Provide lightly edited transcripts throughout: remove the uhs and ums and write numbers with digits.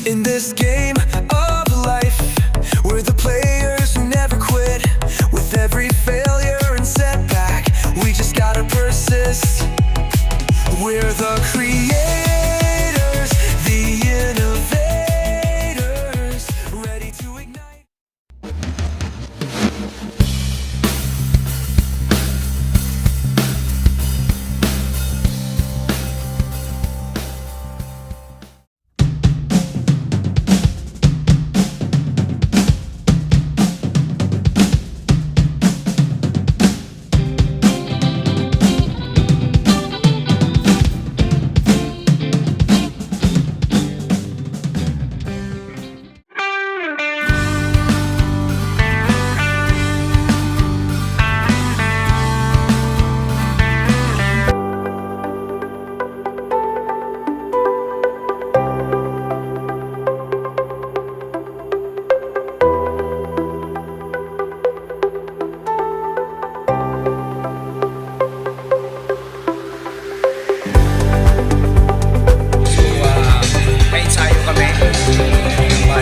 In this game of life, we're the players who never quit. With every failure and setback, we just gotta persist. We're the creators, the innovators, ready to ignite.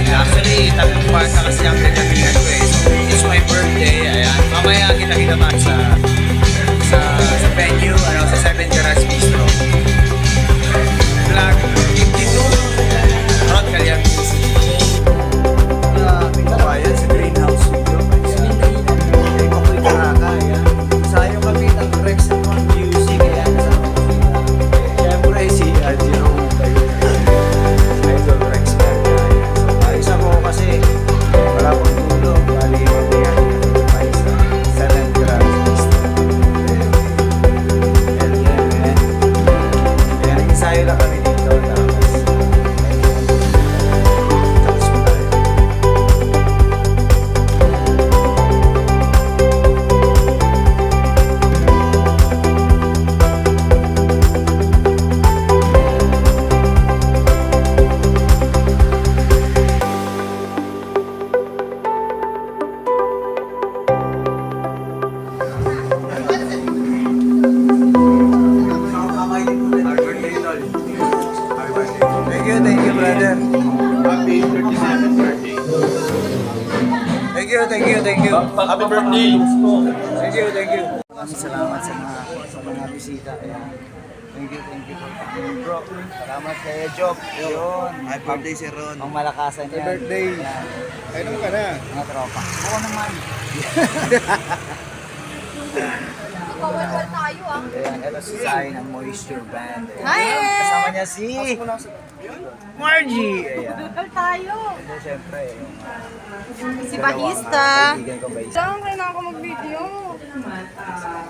Actually, tatlong part na kasi ang pinagkakilan ko eh. So, it's my birthday. Ayan. Mamaya kita-kita naman sa venue, sa 7 Garage Bistro. Vlog 52. Rod Calyan Music. Kabayan sa Greenhouse Studio. Ay, Kokoy Karaka. Ayan. Sayo kami ng Rex and One Music. Ayan. Siyempre si Jerome. Idol Rex. Ayos ako kasi wala akong tulog. Bali, mamaya ay sa 7 Garage Bistro. Kaya nag-ensayo lang kami dito. Tapos tayo. Thank you, brother. Happy 37th birthday. Thank you. Happy birthday. Thank you. Maraming salamat sa mga bisita. Ayan. Thank you for coming, bro. Salamat kay Job. Yun. Happy birthday, Sir Ron. Ang malakasan yan. Happy birthday. Ayan. Kailan ka na? Mga tropa. Ako naman. Magkawal-wal tayo ah. Ayan, ito si Zayn ng Moisture Band. Hi! Ayan, kasama niya si Margie. Ayan. Magkawal tayo. Ito siyempre yung Si dalawang, Bahista. kaibigan ko Bahista. Saan kayo na ako mag-video?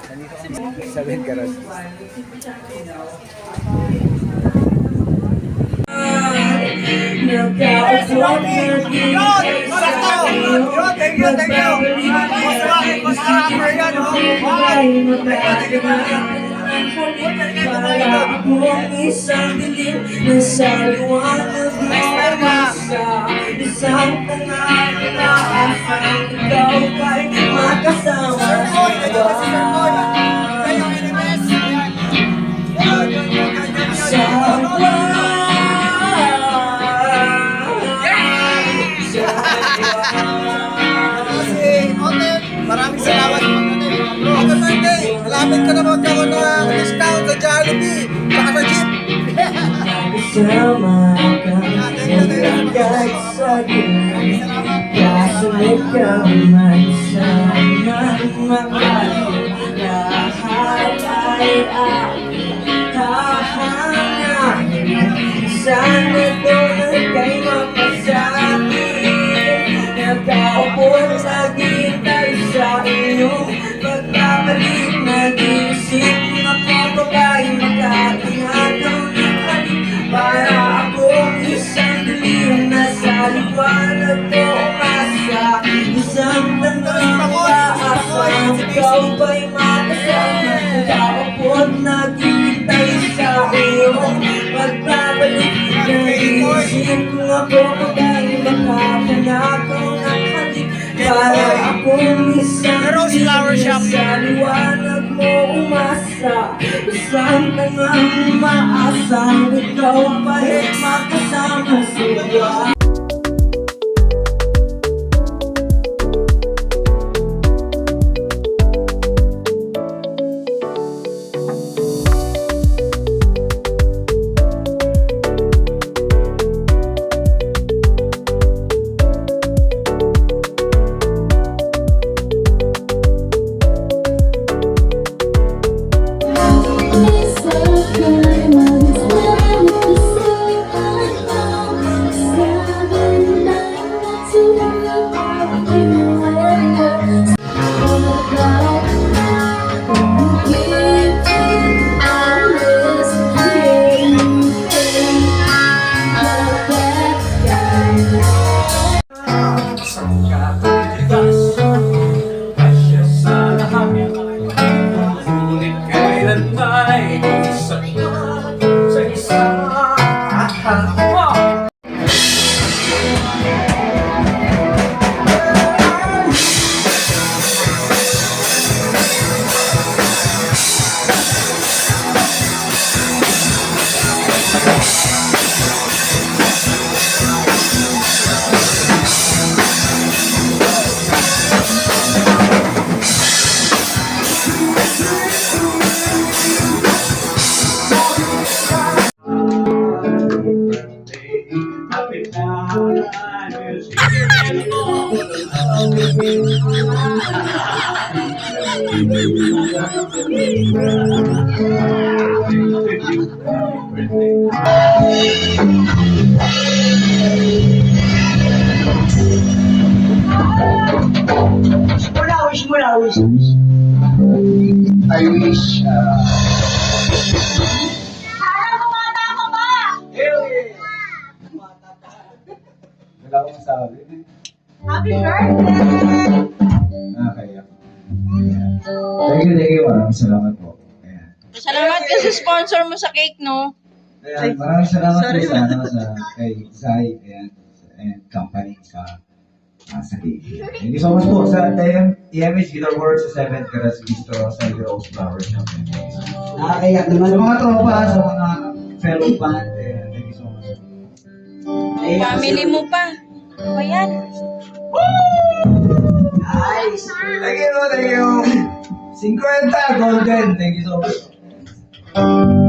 Nandito kami sa 7 Garage. Para akong isang dilim na sa liwanag mo isang pangarap na asang ikaw ay makasama Maraming salamat po bro. Happy birthday! Malapit ka na magkaroon ng discount sa Jollibee saka sa Jeep. Kasama ka kahit sa gilid kasunod ka man sana makalit lahat ay hahanapin sana doon kay mapasabi nakaupo naghihintay sa iyong pagkabalik nag-iisip ako ba'y makatinagaw ng halik para akong isang dilim na sa liwanag ko umasa isang tanong maasang ikaw ba'y makasama nakaupo naghihintay sa iyong pagkabalik nag-iisip ako ba'y makatinagaw ng halik para akong isang dilim na sa liwanag mo umasa mag-isa Saan ka nga umaasang ikaw ba'y makasama sa iba? I wish, wala akong masabi. Happy birthday! Nakakaya. Thank you, maraming salamat po. Ayan. Salamat ka sa sponsor mo sa cake, no? Ayan, maraming salamat po sa, kay Zai, ayan, and company sa cake. Thank you so much po sa EMH Guitar Works sa 7th Caras Bistro sa Rose Flower Shop. Nakakayak naman. Sa mga tropa, sa mga fellow band, ayan, thank you so much. Family mo pa. Ano ba yan? Nice. Thank you, thank you. 50 golden, thank you so much.